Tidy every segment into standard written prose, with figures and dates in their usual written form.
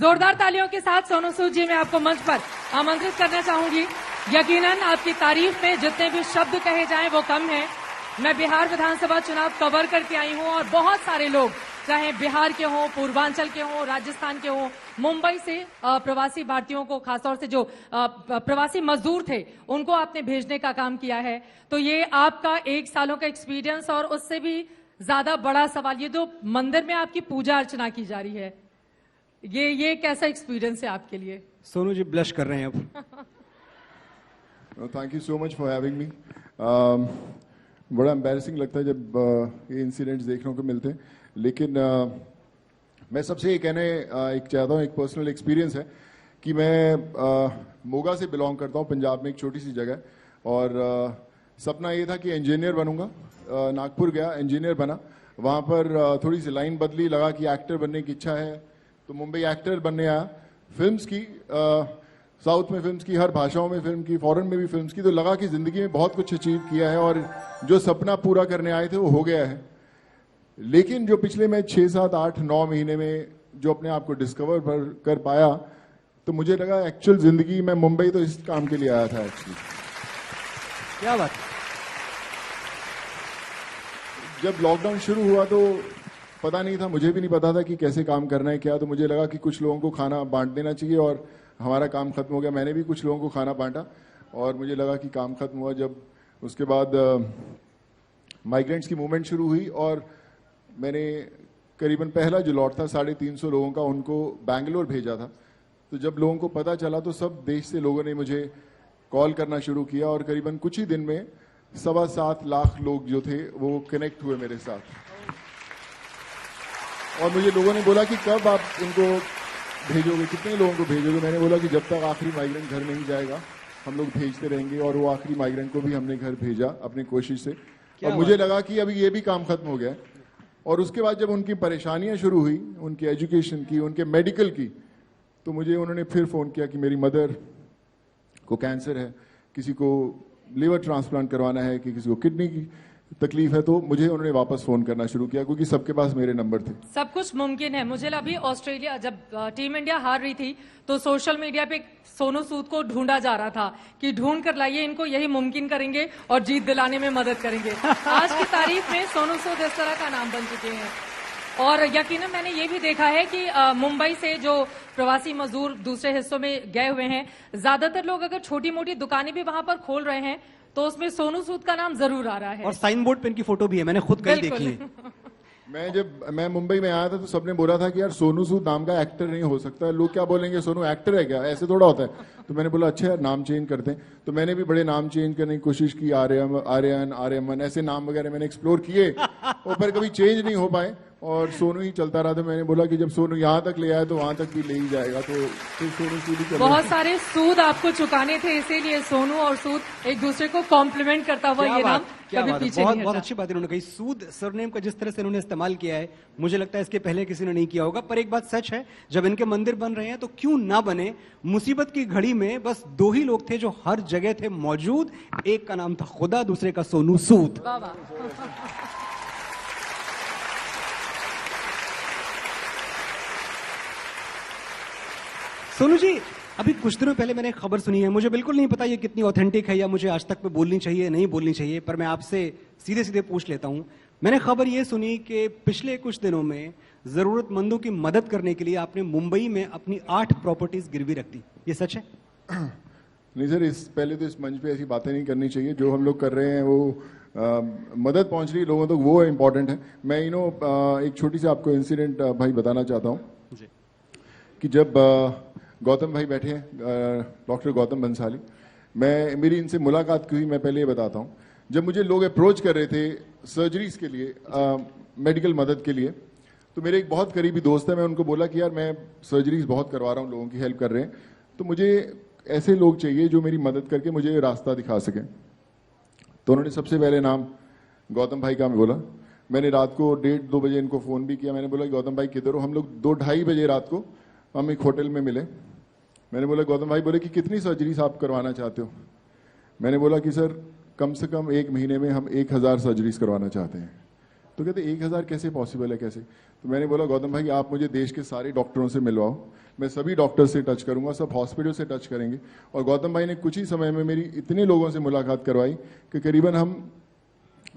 जोरदार तालियों के साथ सोनू सूद जी मैं आपको मंच पर आमंत्रित करना चाहूंगी। यकीनन आपकी तारीफ में जितने भी शब्द कहे जाएं वो कम है। मैं बिहार विधानसभा चुनाव कवर करके आई हूं और बहुत सारे लोग चाहे बिहार के हों, पूर्वांचल के हों, राजस्थान के हों, मुंबई से प्रवासी भारतीयों को, खासतौर से जो प्रवासी मजदूर थे उनको आपने भेजने का काम किया है। तो ये आपका 1 सालों का एक्सपीरियंस और उससे भी ज्यादा बड़ा सवाल, ये जो मंदिर में आपकी पूजा अर्चना की जा रही है, ये कैसा एक्सपीरियंस है आपके लिए? सोनू जी ब्लश कर रहे हैं अब। Thank you so much for having मी। बड़ा एम्बैरेसिंग लगता है जब ये इंसिडेंट्स देखने को मिलते हैं, लेकिन मैं सबसे ये कहने चाहता हूँ, एक पर्सनल एक्सपीरियंस है कि मैं मोगा से बिलोंग करता हूँ, पंजाब में एक छोटी सी जगह, और सपना ये था कि इंजीनियर बनूंगा। नागपुर गया, इंजीनियर बना, वहाँ पर थोड़ी सी लाइन बदली, लगा कि एक्टर बनने की इच्छा है तो मुंबई एक्टर बनने आया। फिल्म्स की, साउथ में फिल्म्स की, हर भाषाओं में फिल्म की, फॉरेन में भी फिल्म्स की, तो लगा कि जिंदगी में बहुत कुछ अचीव किया है और जो सपना पूरा करने आए थे वो हो गया है। लेकिन जो पिछले मैं 6, 7, 8, 9 महीने में जो अपने आप को डिस्कवर कर पाया, तो मुझे लगा एक्चुअल जिंदगी में मुंबई तो इस काम के लिए आया था एक्चुअली। क्या बात। जब लॉकडाउन शुरू हुआ तो पता नहीं था, मुझे भी नहीं पता था कि कैसे काम करना है क्या, तो मुझे लगा कि कुछ लोगों को खाना बांट देना चाहिए और हमारा काम खत्म हो गया। मैंने भी कुछ लोगों को खाना बांटा और मुझे लगा कि काम खत्म हुआ। जब उसके बाद माइग्रेंट्स की मूवमेंट शुरू हुई और मैंने करीबन पहला जो लॉट था 350 लोगों का, उनको बैंगलोर भेजा था। तो जब लोगों को पता चला तो सब देश से लोगों ने मुझे कॉल करना शुरू किया और करीबन कुछ ही दिन में 7.25 लाख लोग जो थे वो कनेक्ट हुए मेरे साथ। और मुझे लोगों ने बोला कि कब आप इनको भेजोगे, कितने लोगों को भेजोगे? मैंने बोला कि जब तक आखिरी माइग्रेंट घर नहीं जाएगा हम लोग भेजते रहेंगे। और वो आखिरी माइग्रेंट को भी हमने घर भेजा अपनी कोशिश से। और मुझे लगा कि अभी ये भी काम खत्म हो गया। और उसके बाद जब उनकी परेशानियां शुरू हुई, उनकी एजुकेशन की, उनके मेडिकल की, तो मुझे उन्होंने फिर फोन किया कि मेरी मदर को कैंसर है, किसी को लिवर ट्रांसप्लांट करवाना है, कि किसी को किडनी की तकलीफ है। तो मुझे उन्होंने वापस फोन करना शुरू किया क्योंकि सबके पास मेरे नंबर थे। सब कुछ मुमकिन है। मुझे अभी ऑस्ट्रेलिया, जब टीम इंडिया हार रही थी तो सोशल मीडिया पे सोनू सूद को ढूंढा जा रहा था कि ढूंढ कर लाइए इनको, यही मुमकिन करेंगे और जीत दिलाने में मदद करेंगे। आज की तारीख में सोनू सूद इस तरह का नाम बन चुके हैं। और यकीनन मैंने ये भी देखा है कि मुंबई से जो प्रवासी मजदूर दूसरे हिस्सों में गए हुए हैं, ज्यादातर लोग अगर छोटी मोटी दुकानें भी वहां पर खोल रहे हैं तो उसमें सोनू सूद का नाम जरूर आ रहा है। और साइन बोर्ड पे इनकी फोटो भी है, मैंने खुद कहीं देखी है। मैं मुंबई में आया था तो सबने बोला था कि यार सोनू सूद नाम का एक्टर नहीं हो सकता, लोग क्या बोलेंगे, सोनू एक्टर है क्या, ऐसे थोड़ा होता है। तो मैंने बोला अच्छा यार नाम चेंज करते हैं। तो मैंने भी बड़े नाम चेंज करने की कोशिश की, आर्यन, आर्यमन, ऐसे नाम वगैरह मैंने एक्सप्लोर किए और पर कभी चेंज नहीं हो पाए और सोनू ही चलता रहा। तो मैंने बोला कि जब सोनू यहाँ तक ले आया तो वहां तक भी ले ही जाएगा, तो फिर सोनू सूद ही। बहुत सारे सूद आपको चुकाने थे, इसीलिए सोनू और सूद एक दूसरे को कॉम्प्लीमेंट करता हुआ ये नाम कभी पीछे नहीं हटा। बहुत अच्छी बात इन्होंने कही। सूद सरनेम का जिस तरह से इन्होंने इस्तेमाल किया है, मुझे लगता है इसके पहले किसी ने नहीं किया होगा। पर एक बात सच है, जब इनके मंदिर बन रहे हैं तो क्यों ना बने। मुसीबत की घड़ी में बस 2 ही लोग थे जो हर जगह थे मौजूद, एक का नाम था खुदा, दूसरे का सोनू सूद। सोनू जी, अभी कुछ दिनों पहले मैंने एक खबर सुनी है, मुझे बिल्कुल नहीं पता ये कितनी ऑथेंटिक है या मुझे आज तक में बोलनी चाहिए नहीं बोलनी चाहिए, पर मैं आपसे सीधे सीधे पूछ लेता हूं। मैंने खबर ये सुनी कि पिछले कुछ दिनों में जरूरतमंदों की मदद करने के लिए आपने मुंबई में अपनी 8 प्रॉपर्टीज गिरवी रख दी, ये सच है? नहीं सर, पहले तो इस मंच पे ऐसी बातें नहीं करनी चाहिए। जो हम लोग कर रहे हैं वो मदद पहुंच रही है लोगों तक, वो इम्पोर्टेंट है। मैं एक छोटी सी आपको इंसिडेंट भाई बताना चाहता हूँ कि जब गौतम भाई बैठे हैं, डॉक्टर गौतम बंसाली, मेरी इनसे मुलाकात हुई। मैं पहले ये बताता हूँ, जब मुझे लोग अप्रोच कर रहे थे सर्जरीज के लिए, मेडिकल मदद के लिए, तो मेरे एक बहुत करीबी दोस्त है, मैं उनको बोला कि यार मैं सर्जरीज बहुत करवा रहा हूँ, लोगों की हेल्प कर रहे हैं, तो मुझे ऐसे लोग चाहिए जो मेरी मदद करके मुझे रास्ता दिखा सकें। तो उन्होंने सबसे पहले नाम गौतम भाई का बोला। मैंने रात को 1:30-2 बजे इनको फोन भी किया। मैंने बोला गौतम भाई किधर हो? हम लोग 2-2:30 बजे रात को हम एक होटल में मिले। मैंने बोला गौतम भाई, बोले कि कितनी सर्जरीज आप करवाना चाहते हो? मैंने बोला कि सर कम से कम 1 महीने में हम 1000 सर्जरीज करवाना चाहते हैं। तो कहते 1000 कैसे पॉसिबल है, कैसे? तो मैंने बोला गौतम भाई आप मुझे देश के सारे डॉक्टरों से मिलवाओ, मैं सभी डॉक्टर से टच करूंगा, सब हॉस्पिटल से टच करेंगे। और गौतम भाई ने कुछ ही समय में मेरी इतने लोगों से मुलाकात करवाई कि करीबन हम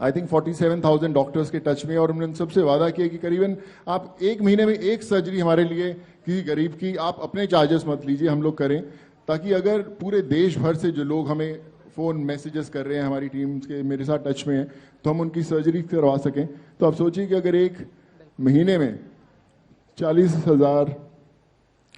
आई थिंक 47,000 डॉक्टर्स के टच में, और हमने उन सबसे वादा किया कि करीबन आप 1 महीने में एक सर्जरी हमारे लिए किसी गरीब की आप अपने चार्जेस मत लीजिए, हम लोग करें, ताकि अगर पूरे देश भर से जो लोग हमें फोन मैसेजेस कर रहे हैं, हमारी टीम के मेरे साथ टच में हैं, तो हम उनकी सर्जरी करवा सकें। तो आप सोचिए कि अगर 1 महीने में 40,000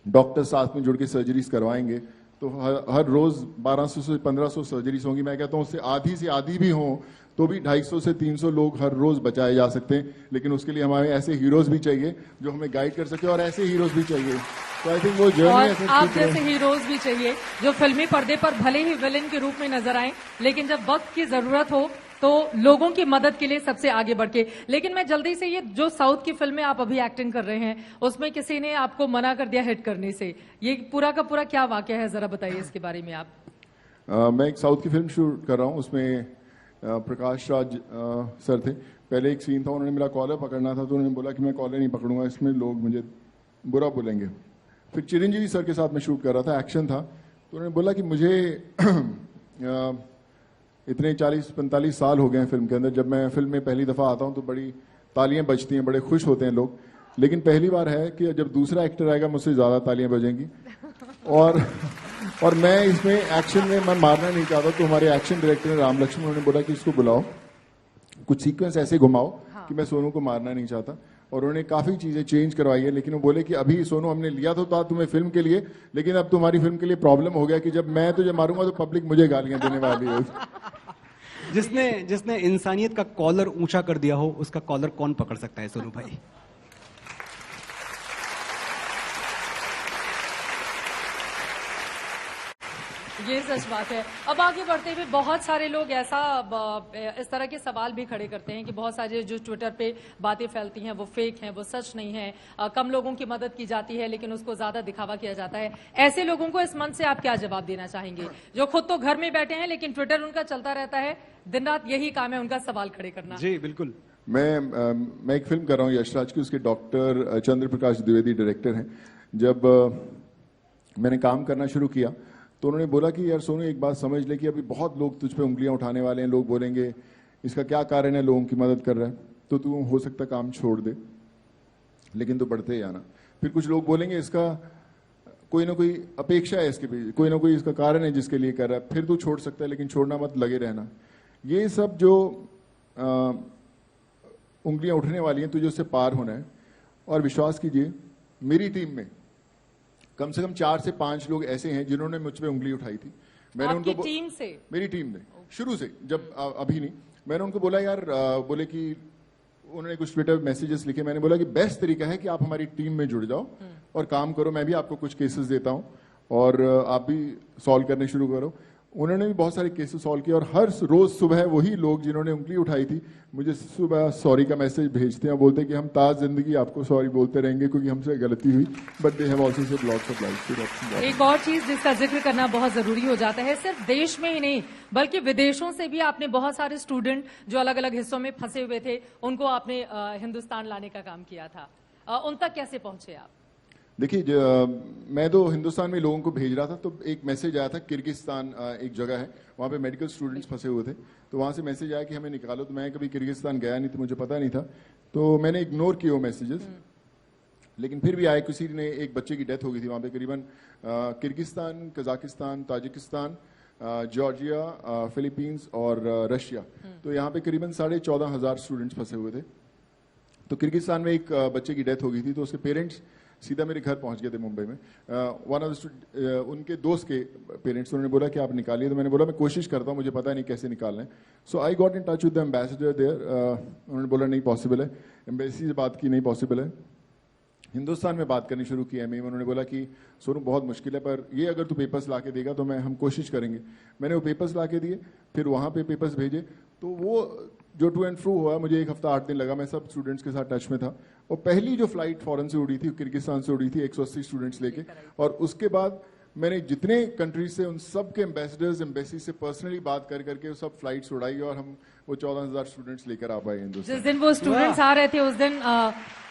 डॉक्टर साथ में जुड़ के सर्जरीज करवाएंगे तो हर रोज 1200 से 1500 सर्जरीज होंगी। मैं कहता हूं उससे आधी से आधी भी हों तो भी 250 से 300 लोग हर रोज बचाए जा सकते हैं। लेकिन उसके लिए हमारे ऐसे हीरोज भी चाहिए जो हमें गाइड कर सके, और ऐसे हीरोज भी चाहिए। तो आई थिंक वो और जर्नी आप जैसे हीरोज भी चाहिए जो फिल्मी पर्दे पर भले ही विलेन के रूप में नजर आए, लेकिन जब वक्त की जरूरत हो तो लोगों की मदद के लिए सबसे आगे बढ़ के। लेकिन मैं जल्दी से, ये जो साउथ की फिल्म में आप अभी एक्टिंग कर रहे हैं उसमें किसी ने आपको मना कर दिया हिट करने से, ये पूरा का पूरा क्या वाकया है, जरा बताइए इसके बारे में आप। मैं एक साउथ की फिल्म शूट कर रहा हूँ, उसमें प्रकाश राज सर थे। पहले एक सीन था, उन्होंने मेरा कॉलर पकड़ना था तो उन्होंने बोला कि मैं कॉलर नहीं पकड़ूंगा, इसमें लोग मुझे बुरा बोलेंगे। फिर चिरंजीवी सर के साथ मैं शूट कर रहा था, एक्शन था, तो उन्होंने बोला कि मुझे इतने 40-45 साल हो गए हैं फिल्म के अंदर, जब मैं फिल्म में पहली दफा आता हूं तो बड़ी तालियां बजती हैं, बड़े खुश होते हैं लोग, लेकिन पहली बार है कि जब दूसरा एक्टर आएगा मुझसे ज्यादा तालियां बजेंगी। और मैं इसमें एक्शन में मैं मारना नहीं चाहता, तो हमारे एक्शन डायरेक्टर राम लक्ष्मण, उन्होंने बोला कि इसको बुलाओ, कुछ सीक्वेंस ऐसे घुमाओ कि मैं सोनू को मारना नहीं चाहता। और उन्होंने काफी चीजें चेंज करवाई है, लेकिन वो बोले कि अभी सोनू हमने लिया तो था तुम्हें फिल्म के लिए, लेकिन अब तुम्हारी फिल्म के लिए प्रॉब्लम हो गया कि जब मैं तुझे मारूंगा तो पब्लिक मुझे गालियां देने वाली है। जिसने इंसानियत का कॉलर ऊंचा कर दिया हो उसका कॉलर कौन पकड़ सकता है सोनू भाई? ये सच बात है। अब आगे बढ़ते हुए बहुत सारे लोग ऐसा इस तरह के सवाल भी खड़े करते हैं कि बहुत सारे जो ट्विटर पे बातें फैलती हैं वो फेक हैं, वो सच नहीं है। कम लोगों की मदद की जाती है लेकिन उसको ज्यादा दिखावा किया जाता है। ऐसे लोगों को इस मंच से आप क्या जवाब देना चाहेंगे, जो खुद तो घर में बैठे हैं लेकिन ट्विटर उनका चलता रहता है, दिन रात यही काम है उनका सवाल खड़े करना? जी बिल्कुल। मैं एक फिल्म कर रहा हूँ यशराज की, उसके डॉक्टर चंद्र प्रकाश द्विवेदी डायरेक्टर हैं। जब मैंने काम करना शुरू किया तो उन्होंने बोला कि यार सोनू एक बात समझ ले कि अभी बहुत लोग तुझ पे उंगलियां उठाने वाले हैं, लोग बोलेंगे इसका क्या कारण है, लोगों की मदद कर रहा है, तो तू हो सकता काम छोड़ दे, लेकिन तो बढ़ते ही आना। फिर कुछ लोग बोलेंगे इसका कोई ना कोई अपेक्षा है, इसके पीछे कोई ना कोई इसका कारण है जिसके लिए कर रहा है, फिर तू छोड़ सकता है, लेकिन छोड़ना मत, लगे रहना। ये सब जो उंगलियां उठने वाली हैं तुझे उससे पार होना है। और विश्वास कीजिए मेरी टीम में कम से कम 4 से 5 लोग ऐसे हैं जिन्होंने मुझ पे उंगली उठाई थी। मैंने आपकी उनको टीम से? मेरी टीम ने शुरू से, जब अभी नहीं, मैंने उनको बोला यार, बोले कि उन्होंने कुछ ट्विटर मैसेजेस लिखे, मैंने बोला कि बेस्ट तरीका है कि आप हमारी टीम में जुड़ जाओ और काम करो, मैं भी आपको कुछ केसेस देता हूं और आप भी सॉल्व करने शुरू करो। उन्होंने भी बहुत सारे केसेस सॉल्व किए, और हर रोज सुबह वही लोग जिन्होंने उंगली उठाई थी मुझे सुबह सॉरी का मैसेज भेजते हैं, बोलते हैं कि हम ताज जिंदगी आपको सॉरी बोलते रहेंगे क्योंकि हमसे गलती हुई, but they have also said lots of life. एक और चीज जिसका जिक्र करना बहुत जरूरी हो जाता है, सिर्फ देश में ही नहीं बल्कि विदेशों से भी आपने बहुत सारे स्टूडेंट जो अलग अलग हिस्सों में फंसे हुए थे उनको आपने हिंदुस्तान लाने का काम किया था, उन तक कैसे पहुंचे आप? देखिए, मैं तो हिंदुस्तान में लोगों को भेज रहा था, तो एक मैसेज आया था, किर्गिस्तान एक जगह है, वहाँ पे मेडिकल स्टूडेंट्स फंसे हुए थे, तो वहाँ से मैसेज आया कि हमें निकालो। तो मैं कभी किर्गिस्तान गया नहीं, तो मुझे पता नहीं था, तो मैंने इग्नोर किए वो मैसेजेस। लेकिन फिर भी आए, किसी ने, एक बच्चे की डेथ हो गई थी वहाँ पे, करीबन Kyrgyzstan, Kazakhstan, Tajikistan, Georgia, Philippines और रशिया, तो यहाँ पे करीबन 14,500 स्टूडेंट्स फंसे हुए थे। तो किर्गिस्तान में एक बच्चे की डेथ हो गई थी, तो उसके पेरेंट्स सीधा मेरे घर पहुंच गए थे मुंबई में। वन ऑफ उनके दोस्त के पेरेंट्स, उन्होंने बोला कि आप निकालिए, तो मैंने बोला मैं कोशिश करता हूं, मुझे पता नहीं कैसे निकालना है। So I got in touch with the ambassador there, उन्होंने बोला नहीं पॉसिबल है, एम्बेसी से बात की, नहीं पॉसिबल है। हिंदुस्तान में बात करनी शुरू की है, उन्होंने बोला कि सोनू बहुत मुश्किल है, पर ये अगर तू पेपर्स ला के देगा तो हम कोशिश करेंगे। मैंने वो पेपर्स ला के दिए, फिर वहाँ पे पेपर्स भेजे, तो वो जो टू एंड फ्रो हुआ, मुझे 1 हफ्ता 8 दिन लगा, मैं सब स्टूडेंट्स के साथ टच में था। और पहली जो फ्लाइट फॉरेन से उड़ी थी, किर्गिस्तान से उड़ी थी, 180 स्टूडेंट्स लेके, और उसके बाद मैंने जितने कंट्रीज से उन सब के एम्बेसडर्स एम्बेसी से पर्सनली बात कर करके वो सब फ्लाइट्स उड़ाई और हम वो 14,000 स्टूडेंट्स लेकर आ पाए हिंदुस्तान। जिस दिन वो स्टूडेंट्स आ रहे थे उस दिन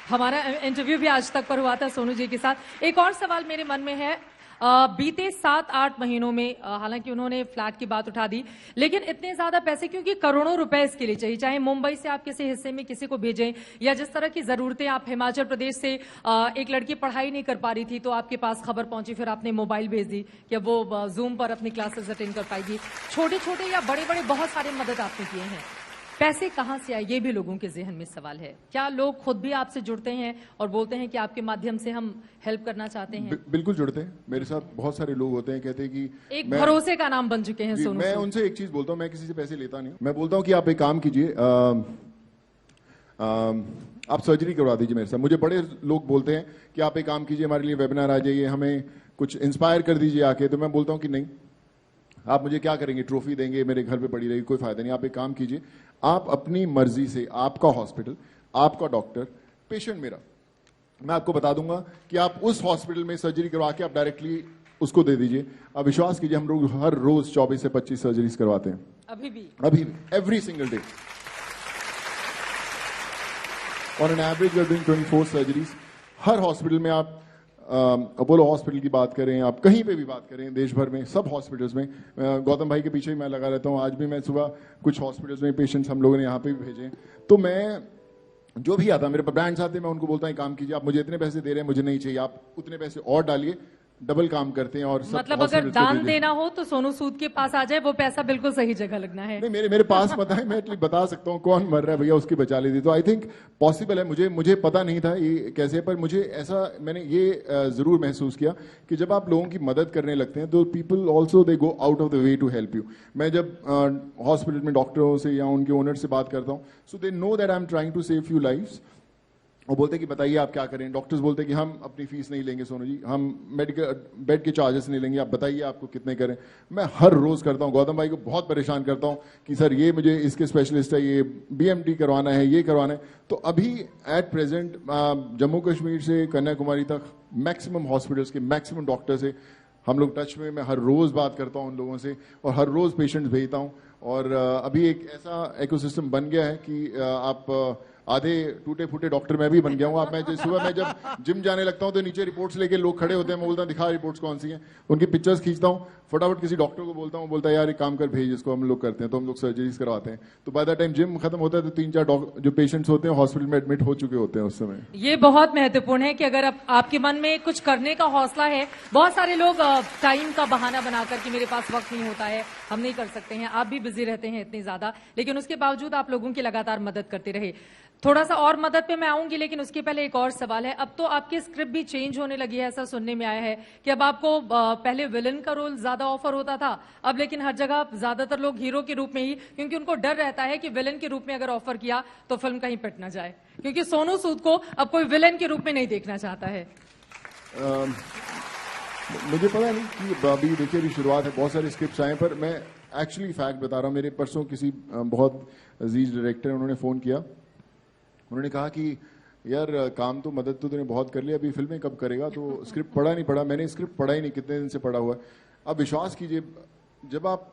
हमारा इंटरव्यू भी आज तक पर हुआ था सोनू जी के साथ। एक और सवाल मेरे मन में है, बीते 7-8 महीनों में हालांकि उन्होंने फ्लैट की बात उठा दी, लेकिन इतने ज्यादा पैसे, क्योंकि करोड़ों रुपए इसके लिए चाहिए, चाहे मुंबई से आप किसी हिस्से में किसी को भेजें या जिस तरह की जरूरतें, आप हिमाचल प्रदेश से एक लड़की पढ़ाई नहीं कर पा रही थी तो आपके पास खबर पहुंची, फिर आपने मोबाइल भेज दी कि वो जूम पर अपनी क्लासेस अटेंड कर पाएगी। छोटे छोटे या बड़े बड़े बहुत सारे मदद आपने किए हैं, पैसे कहां से आए ये भी लोगों के जहन में सवाल है। क्या लोग खुद भी आपसे जुड़ते हैं और बोलते हैं कि आपके माध्यम से हम हेल्प करना चाहते हैं? बिल्कुल जुड़ते हैं, मेरे साथ बहुत सारे लोग होते हैं, कहते हैं कि एक भरोसे का नाम बन चुके हैं सोनू। मैं उनसे एक चीज बोलता हूं, मैं किसी से पैसे लेता नहीं हूं। मैं बोलता हूं कि आप एक काम कीजिए, आप सर्जरी करवा दीजिए मेरे साथ। मुझे बड़े लोग बोलते हैं कि आप एक काम कीजिए, हमारे लिए वेबिनार आ जाइए, हमें कुछ इंस्पायर कर दीजिए आके। तो मैं बोलता हूं कि नहीं, आप मुझे क्या करेंगे, ट्रॉफी देंगे, मेरे घर पे पड़ी रहेगी, कोई फायदा नहीं। आप एक काम कीजिए, आप अपनी मर्जी से, आपका हॉस्पिटल, आपका डॉक्टर, पेशेंट मेरा, मैं आपको बता दूंगा कि आप उस हॉस्पिटल में सर्जरी करवा के आप डायरेक्टली उसको दे दीजिए। आप विश्वास कीजिए, हम लोग हर रोज 24 से 25 सर्जरीज करवाते हैं अभी every single day. On an average we are doing 24 surgeries. हर हॉस्पिटल में, आप अपोलो हॉस्पिटल की बात करें, आप कहीं पे भी बात करें, देश भर में सब हॉस्पिटल्स में, गौतम भाई के पीछे भी मैं लगा रहता हूं। आज भी मैं सुबह कुछ हॉस्पिटल्स में पेशेंट्स हम लोगों ने यहाँ पे भी भेजे, तो मैं जो भी आता, मेरे ब्रांड्स आते हैं, मैं उनको बोलता हूँ काम कीजिए, आप मुझे इतने पैसे दे रहे हैं, मुझे नहीं चाहिए, आप उतने पैसे और डालिए, डबल काम करते हैं। और सब मतलब अगर दान देना हो तो सोनू सूद के पास आ जाए, वो पैसा बिल्कुल सही जगह लगना है। नहीं, मेरे पास पता है, मैं एटलीस्ट बता सकता हूँ कौन मर रहा है भैया, उसकी बचा ली थी। तो आई थिंक पॉसिबल है। मुझे पता नहीं था ये कैसे, पर मुझे ऐसा, मैंने ये जरूर महसूस किया कि जब आप लोगों की मदद करने लगते हैं तो people also they go out of the way to help you. मैं जब हॉस्पिटल में डॉक्टरों से या उनके ओनर से बात करता हूँ, so they know that I am trying to save few lives. वो बोलते हैं कि बताइए आप क्या करें। डॉक्टर्स बोलते हैं कि हम अपनी फीस नहीं लेंगे सोनू जी, हम मेडिकल बेड के चार्जेस नहीं लेंगे, आप बताइए आपको कितने करें। मैं हर रोज करता हूँ, गौतम भाई को बहुत परेशान करता हूँ कि सर ये मुझे इसके स्पेशलिस्ट है, ये BMT करवाना है, ये करवाना है। तो अभी एट प्रेजेंट जम्मू कश्मीर से कन्याकुमारी तक मैक्सिमम हॉस्पिटल्स के मैक्सिमम डॉक्टर से हम लोग टच में, मैं हर रोज बात करता हूँ उन लोगों से और हर रोज पेशेंट्स भेजता हूँ। और अभी एक ऐसा इकोसिस्टम बन गया है कि आप आधे टूटे फूटे डॉक्टर मैं भी बन गया हूँ। आप मैं सुबह मैं जब जिम जाने लगता हूँ तो नीचे रिपोर्ट्स लेके लोग खड़े होते हैं, मैं बोलता हूँ दिखा रिपोर्ट्स कौन सी हैं, उनकी पिक्चर्स खींचता हूँ, फटाफट किसी डॉक्टर को बोलता हूँ, बोलता है यार एक काम कर भेज इसको, हम लोग करते हैं। तो हम लोग सर्जरीज करवाते हैं। तो बाय द टाइम जिम खत्म होता है तो 3-4 जो पेशेंट्स होते हैं हॉस्पिटल में एडमिट हो चुके होते हैं उस समय। ये बहुत महत्वपूर्ण है कि अगर आपके मन में कुछ करने का हौसला है। बहुत सारे लोग टाइम का बहाना बनाकर कि मेरे पास वक्त नहीं होता है, हम नहीं कर सकते हैं, आप भी बिजी रहते हैं इतनी ज्यादा, लेकिन उसके बावजूद आप लोगों की लगातार मदद करते रहे। थोड़ा सा और मदद पे मैं आऊंगी, लेकिन उसके पहले एक और सवाल है। अब तो आपकी स्क्रिप्ट भी चेंज होने लगी है, ऐसा सुनने में आया है कि अब आपको पहले विलन का रोल ज्यादा ऑफर होता था, अब लेकिन हर जगह ज्यादातर लोग हीरो के रूप में ही, क्योंकि उनको डर रहता है कि विलन के रूप में अगर ऑफर किया तो फिल्म कहीं पिट ना जाए, क्योंकि सोनू सूद को अब कोई विलन के रूप में नहीं देखना चाहता है। मुझे पता नहीं कि अभी देखिए, अभी शुरुआत है, बहुत सारे स्क्रिप्ट्स आए, पर मैं एक्चुअली फैक्ट बता रहा हूँ। मेरे परसों किसी बहुत अजीज डायरेक्टर उन्होंने फोन किया, उन्होंने कहा कि यार काम तो मदद तो तूने बहुत कर लिया, अभी फिल्में कब करेगा? तो स्क्रिप्ट पढ़ा नहीं पढ़ा? मैंने स्क्रिप्ट पढ़ा ही नहीं, कितने दिन से पढ़ा हुआ है। अब विश्वास कीजिए, जब आप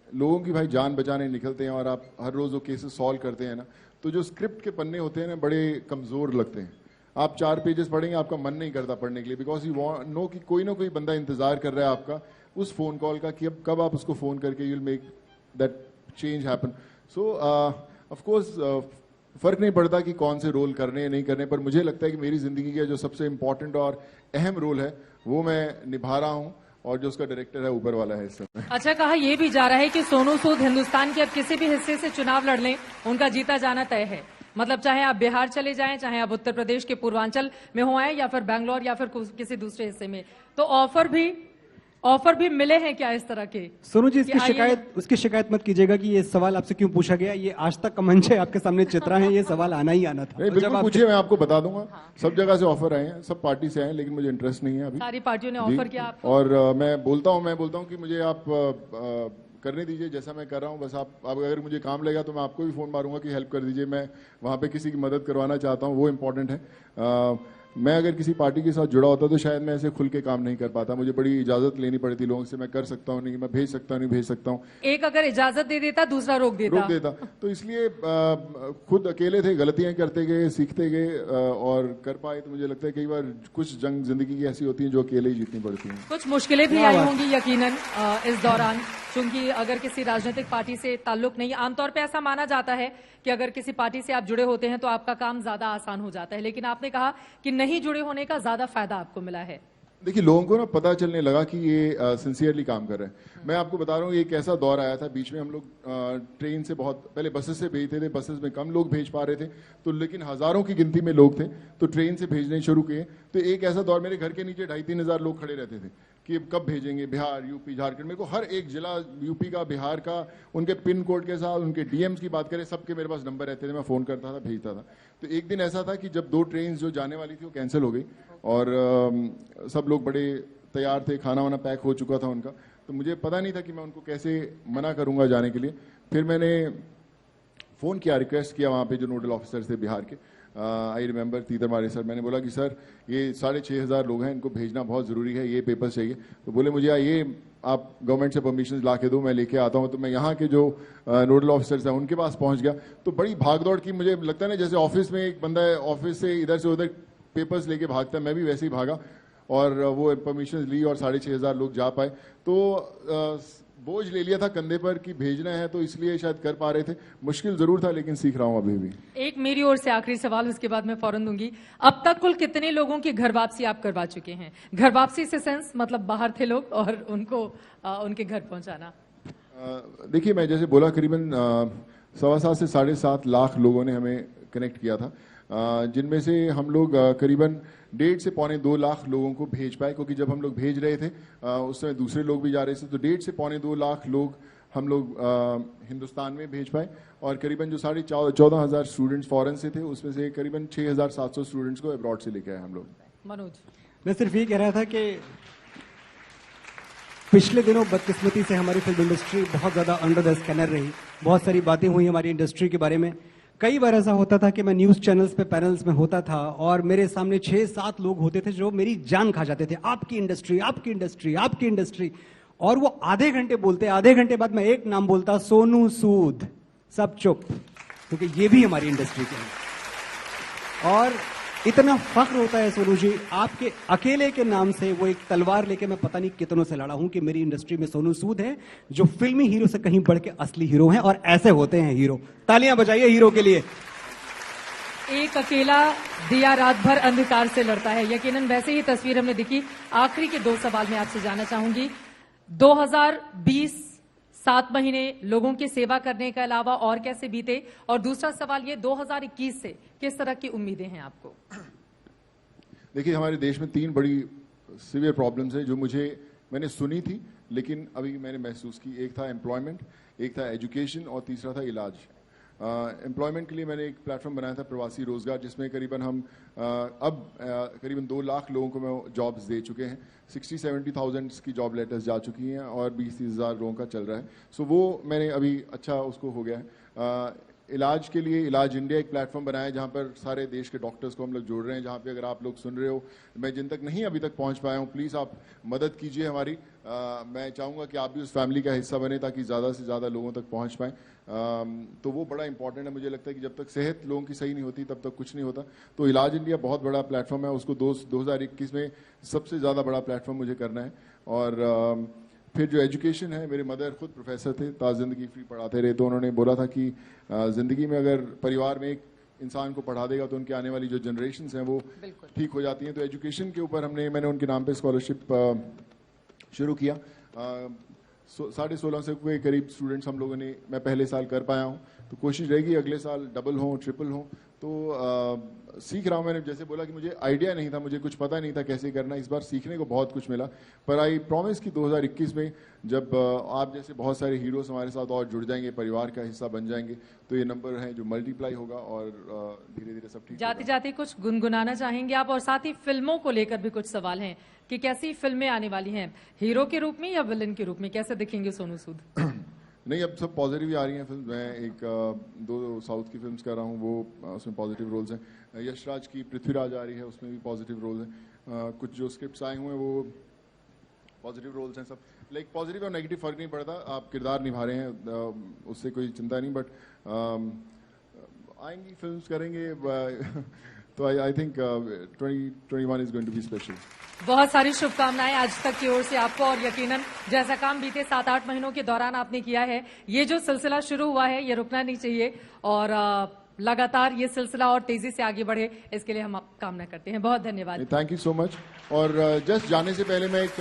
लोगों की भाई जान बचाने निकलते हैं और आप हर रोज वो केसेस सॉल्व करते हैं ना, तो जो स्क्रिप्ट के पन्ने होते हैं ना बड़े कमजोर लगते हैं। आप 4 पेजेस पढ़ेंगे, आपका मन नहीं करता पढ़ने के लिए, बिकॉज यू नो कि कोई ना कोई बंदा इंतजार कर रहा है आपका उस फोन कॉल का कि अब कब आप उसको फोन करके you will make that change happen. So of course फर्क नहीं पड़ता कि कौन से रोल करने या नहीं करने, पर मुझे लगता है कि मेरी जिंदगी का जो सबसे इंपॉर्टेंट और अहम रोल है वो मैं निभा रहा हूं, और जो उसका डायरेक्टर है ऊपर वाला है इस समय। अच्छा, कहा यह भी जा रहा है कि सोनू सूद हिंदुस्तान के अब किसी भी हिस्से से चुनाव लड़ लें, उनका जीता जाना तय है। मतलब चाहे आप बिहार चले जाएं, चाहे आप उत्तर प्रदेश के पूर्वांचल में हो आए, या फिर बैंगलोर, या फिर किसी दूसरे हिस्से में, तो ऑफर भी मिले हैं क्या इस तरह के? सोनू जी, उसकी शिकायत मत कीजिएगा कि ये सवाल आपसे क्यों पूछा गया। ये आज तक का मंच है, आपके सामने चित्रा है, ये सवाल आना ही आना था। बिल्कुल पूछिए, मैं आपको बता दूंगा। सब जगह से ऑफर आए हैं, सब पार्टी से आए हैं, लेकिन मुझे इंटरेस्ट नहीं है अभी। सारी पार्टियों ने ऑफर किया आपको? और मैं बोलता हूँ कि मुझे आप करने दीजिए जैसा मैं कर रहा हूँ। बस आप अगर मुझे काम लगेगा तो मैं आपको भी फोन मारूंगा कि हेल्प कर दीजिए। मैं वहां पे किसी की मदद करवाना चाहता हूँ, वो इम्पोर्टेंट है। मैं अगर किसी पार्टी के साथ जुड़ा होता तो शायद मैं ऐसे खुल के काम नहीं कर पाता, मुझे बड़ी इजाजत लेनी पड़ती लोगों से, मैं कर सकता हूँ नहीं, मैं भेज सकता हूँ नहीं भेज सकता हूँ, एक अगर इजाजत दे देता दूसरा रोक देता। तो इसलिए खुद अकेले थे, गलतियां करते गए, सीखते गए और कर पाए। तो मुझे लगता है कई बार कुछ जंग जिंदगी की ऐसी होती हैं जो अकेले ही जीतनी पड़ती हैं। कुछ मुश्किलें भी आई होंगी यकीनन इस दौरान, क्योंकि अगर किसी राजनीतिक पार्टी से ताल्लुक नहीं, आमतौर पे ऐसा माना जाता है कि अगर किसी पार्टी से आप जुड़े होते हैं तो आपका काम ज्यादा आसान हो जाता है, लेकिन आपने कहा कि नहीं जुड़े होने का ज्यादा फायदा आपको मिला है। देखिए, लोगों को ना पता चलने लगा कि ये सिंसियरली काम कर रहे हैं। मैं आपको बता रहा हूँ, एक ऐसा दौर आया था बीच में, हम लोग ट्रेन से बहुत पहले बसेस से भेजते थे, बसेस में कम लोग भेज पा रहे थे, तो लेकिन हजारों की गिनती में लोग थे, तो ट्रेन से भेजने शुरू किए। तो एक ऐसा दौर, मेरे घर के नीचे 2,500-3 हजार लोग खड़े रहते थे कि कब भेजेंगे, बिहार, यूपी, झारखंड। मेरे को हर एक जिला यूपी का, बिहार का, उनके पिन कोड के साथ, उनके डीएम्स की बात करें, सबके मेरे पास नंबर रहते थे, मैं फोन करता था, भेजता था। तो एक दिन ऐसा था कि जब 2 ट्रेन जो जाने वाली थी वो कैंसिल हो गई और सब लोग बड़े तैयार थे, खाना वाना पैक हो चुका था उनका, तो मुझे पता नहीं था कि मैं उनको कैसे मना करूंगा जाने के लिए। फिर मैंने फोन किया, रिक्वेस्ट किया वहां पे जो नोडल ऑफिसर थे बिहार के, आई रिमेंबर तीतरमारे सर। मैंने बोला कि सर ये 6,500 लोग हैं, इनको भेजना बहुत जरूरी है, ये पेपर चाहिए। तो बोले मुझे ये आप गवर्नमेंट से परमिशन ला के दो, मैं लेके आता हूं। तो मैं यहाँ के जो नोडल ऑफिसर्स हैं उनके पास पहुंच गया। तो बड़ी भागदौड़ की, मुझे लगता है ना जैसे ऑफिस में एक बंदा है, ऑफिस से इधर से उधर पेपर्स लेके भागता है, मैं भी वैसे ही भागा और वो परमिशन ली और 6,500 लोग जा पाए। तो बोझ ले लिया था कंधे पर कि भेजना है, तो इसलिए शायद कर पा रहे थे। मुश्किल जरूर था, लेकिन सीख रहा हूं अभी भी। एक मेरी ओर से आखिरी सवाल, उसके बाद मैं फौरन दूंगी। अब तक कुल कितने लोगों की घर वापसी आप करवा चुके हैं? घर वापसी से सेंस मतलब बाहर थे लोग और उनको उनके घर पहुंचाना। देखिए, मैं जैसे बोला, करीबन 7.25 से 7.5 लाख लोगों ने हमें कनेक्ट किया था, जिनमें से हम लोग करीबन 1.5 से 2.25 लाख लोगों को भेज पाए, क्योंकि जब हम लोग भेज रहे थे उस समय दूसरे लोग भी जा रहे थे। तो 1.5 से 2.25 लाख लोग हम लोग हिंदुस्तान में भेज पाए और करीबन जो 14,500 स्टूडेंट्स फॉरेन से थे, उसमें से करीबन 6,700 स्टूडेंट्स को अब्रॉड से लेके आए हम लोग। मनोज, मैं सिर्फ ये कह रहा था कि पिछले दिनों बदकिस्मती से हमारी फिल्म इंडस्ट्री बहुत ज्यादा अंडर द स्कैनर रही। बहुत सारी बातें हुई हमारी इंडस्ट्री के बारे में। कई बार ऐसा होता था कि मैं न्यूज चैनल्स पे पैनल्स में होता था और मेरे सामने 6-7 लोग होते थे जो मेरी जान खा जाते थे, आपकी इंडस्ट्री, आपकी इंडस्ट्री, आपकी इंडस्ट्री। और वो आधे घंटे बोलते, आधे घंटे बाद मैं एक नाम बोलता, सोनू सूद। सब चुप, क्योंकि ये भी हमारी इंडस्ट्री के हैं। और इतना फख्र होता है सोनू जी, आपके अकेले के नाम से वो एक तलवार लेके मैं पता नहीं कितनों से लड़ा हूं कि मेरी इंडस्ट्री में सोनू सूद है, जो फिल्मी हीरो से कहीं बढ़ के असली हीरो हैं। और ऐसे होते हैं हीरो। तालियां बजाइए हीरो के लिए। एक अकेला दिया रात भर अंधकार से लड़ता है, यकीनन वैसे ही तस्वीर हमने दिखी। आखिरी के 2 सवाल मैं आपसे जानना चाहूंगी। 2020 7 महीने लोगों की सेवा करने के अलावा और कैसे बीते, और दूसरा सवाल ये 2021 से किस तरह की उम्मीदें हैं आपको? देखिए, हमारे देश में 3 बड़ी सीवियर प्रॉब्लम्स हैं जो मैंने सुनी थी, लेकिन अभी मैंने महसूस की। एक था एम्प्लॉयमेंट, एक था एजुकेशन और तीसरा था इलाज। एम्प्लॉयमेंट के लिए मैंने एक प्लेटफॉर्म बनाया था, प्रवासी रोजगार, जिसमें करीबन हम करीबन 2 लाख लोगों को मैं जॉब्स दे चुके हैं। 60-70,000 की जॉब लेटर्स जा चुकी हैं और 20-30 हजार लोगों का चल रहा है। सो वो मैंने अभी अच्छा उसको हो गया है। इलाज के लिए इलाज इंडिया एक प्लेटफॉर्म बनाया है, जहां पर सारे देश के डॉक्टर्स को हम लोग जोड़ रहे हैं। जहां पे अगर आप लोग सुन रहे हो, मैं जिन तक नहीं अभी तक पहुंच पाया हूं, प्लीज आप मदद कीजिए हमारी। मैं चाहूंगा कि आप भी उस फैमिली का हिस्सा बने, ताकि ज्यादा से ज्यादा लोगों तक पहुंच पाए। तो वो बड़ा इंपॉर्टेंट है। मुझे लगता है कि जब तक सेहत लोगों की सही नहीं होती तब तक कुछ नहीं होता। तो इलाज इंडिया बहुत बड़ा प्लेटफॉर्म है, उसको 2021 में सबसे ज्यादा बड़ा प्लेटफॉर्म मुझे करना है। और फिर जो एजुकेशन है, मेरे मदर खुद प्रोफेसर थे, जिंदगी फ्री पढ़ाते रहे। तो उन्होंने बोला था कि जिंदगी में अगर परिवार में एक इंसान को पढ़ा देगा तो उनकी आने वाली जो जनरेशन्स हैं वो ठीक हो जाती हैं। तो एजुकेशन के ऊपर मैंने उनके नाम पे स्कॉलरशिप शुरू किया। 16.5 से के करीब स्टूडेंट्स हम लोगों ने मैं पहले साल कर पाया हूँ। तो कोशिश रहेगी अगले साल डबल हो, ट्रिपल हो। तो सीख रहा हूँ। मैंने जैसे बोला कि मुझे आइडिया नहीं था, मुझे कुछ पता नहीं था कैसे करना। इस बार सीखने को बहुत कुछ मिला। पर आई प्रॉमिस कि 2021 में जब आप जैसे बहुत सारे हीरोज हमारे साथ और जुड़ जाएंगे, परिवार का हिस्सा बन जाएंगे, तो ये नंबर है जो मल्टीप्लाई होगा और धीरे धीरे सब ठीक। जाते जाते कुछ गुनगुनाना चाहेंगे आप? और साथ ही फिल्मों को लेकर भी कुछ सवाल हैं कि कैसी फिल्में आने वाली हैं, हीरो के रूप में या विलन के रूप में, कैसे दिखेंगे सोनू सूद? नहीं, अब सब पॉजिटिव ही आ रही हैं फिल्म। मैं एक दो साउथ की फिल्म्स कर रहा हूँ, वो उसमें पॉजिटिव रोल्स हैं। यशराज की पृथ्वीराज आ रही है, उसमें भी पॉजिटिव रोल्स हैं। कुछ जो स्क्रिप्ट्स आए हुए हैं वो पॉजिटिव रोल्स हैं सब। लाइक पॉजिटिव और नेगेटिव फर्क नहीं पड़ता, आप किरदार निभा रहे हैं, उससे कोई चिंता नहीं। बट आएंगी फिल्म्स करेंगे तो I think 2021 is going to be special. बहुत सारी शुभकामनाएं आज तक की ओर से आपको, और यकीनन जैसा काम बीते 7-8 महीनों के दौरान आपने किया है, ये जो सिलसिला शुरू हुआ है ये रुकना नहीं चाहिए, और लगातार ये सिलसिला और तेजी से आगे बढ़े, इसके लिए हम कामना करते हैं। बहुत धन्यवाद। Thank you so much. और जस्ट जाने से पहले मैं एक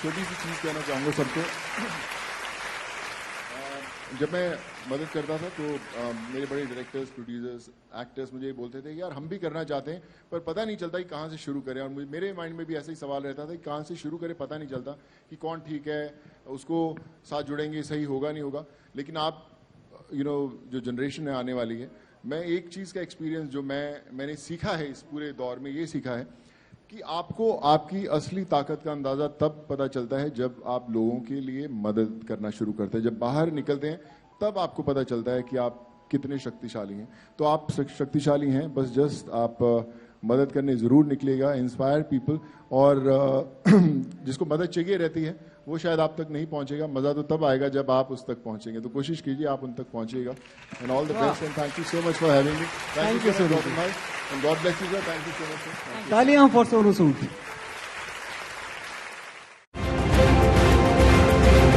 छोटी सी चीज कहना चाहूंगा सबको। जब मैं मदद करता था तो मेरे बड़े डायरेक्टर्स, प्रोड्यूसर्स, एक्टर्स मुझे ये बोलते थे कि यार हम भी करना चाहते हैं पर पता नहीं चलता कि कहाँ से शुरू करें। और मेरे माइंड में भी ऐसा ही सवाल रहता था कि कहाँ से शुरू करें, पता नहीं चलता कि कौन ठीक है, उसको साथ जुड़ेंगे, सही होगा नहीं होगा। लेकिन आप जो जनरेशन है आने वाली है, मैं एक चीज़ का एक्सपीरियंस जो मैंने सीखा है इस पूरे दौर में, ये सीखा है कि आपको आपकी असली ताकत का अंदाजा तब पता चलता है जब आप लोगों के लिए मदद करना शुरू करते हैं। जब बाहर निकलते हैं तब आपको पता चलता है कि आप कितने शक्तिशाली हैं। तो आप शक्तिशाली हैं, बस जस्ट आप मदद करने जरूर निकलेगा, इंस्पायर पीपल। और जिसको मदद चाहिए रहती है वो शायद आप तक नहीं पहुंचेगा। मजा तो तब आएगा जब आप उस तक पहुंचेंगे, तो कोशिश कीजिए आप उन तक पहुंचिएगा। And all the best and thank you so much for having me. Thank you so much, and God bless you sir. Thank you so much sir. तालियां फॉर सोनू सूद।